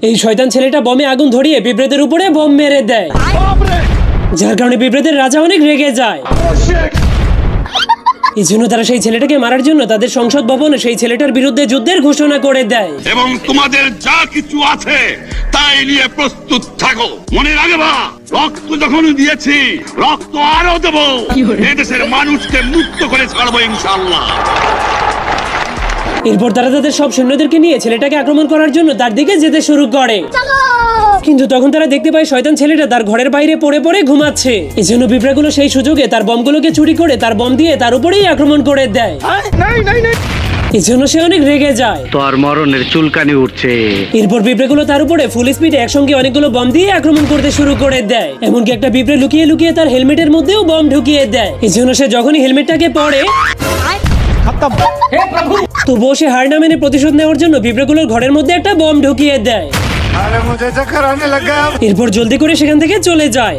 এই শয়তান ছেলেটা বমে আগুন ধরিয়ে পিঁপড়েদের উপরে বম মেরে দেয়, যার কারণে পিঁপড়েদের রাজা অনেক রেগে যায়। এই জন্য তারা সেই ছেলেটাকে মারার জন্য তাদের সংসদ ভবনে সেই ছেলেটার বিরুদ্ধে যুদ্ধের ঘোষণা করে দেয়। এবং তোমাদের যা কিছু আছে তাই নিয়ে প্রস্তুত থাকো। মনে রাখবা, রক্ত যখন দিয়েছি রক্ত আরো দেবো। এদেশের মানুষকে মুক্ত করে ছাড়বো ইনশাআল্লাহ। এরপর তারা তাদের সব সৈন্যদেরকে নিয়ে ছেলেটাকে আক্রমণ করার জন্য তার দিকে যেতে শুরু করে, কিন্তু তখন তারা দেখতে পায় শয়তান ছেলেটা তার ঘরের বাইরে পড়ে পড়ে ঘুমাচ্ছে। এই জন্য পিঁপড়াগুলো সেই সুযোগে তার বমগুলোকে চুরি করে তার বম দিয়ে তার উপরেই আক্রমণ করে দেয়। এই জন্য সে অনেক রেগে যায়, তোর মরণের চুলকানি উঠছে। এরপর পিঁপড়েগুলো তার উপরে ফুল স্পিডে একসঙ্গে অনেকগুলো বম দিয়ে আক্রমণ করতে শুরু করে দেয়। এমনকি একটা পিঁপড়ে লুকিয়ে লুকিয়ে তার হেলমেটের মধ্যেও বম ঢুকিয়ে দেয়। এই জন্য সে যখনই হেলমেটটাকে পরে তবুও সে হার না মেনে প্রতিশোধ নেওয়ার জন্য পিঁপড়েগুলোর ঘরের মধ্যে একটা বম ঢুকিয়ে দেয়। এরপর জলদি করে সেখান থেকে চলে যায়।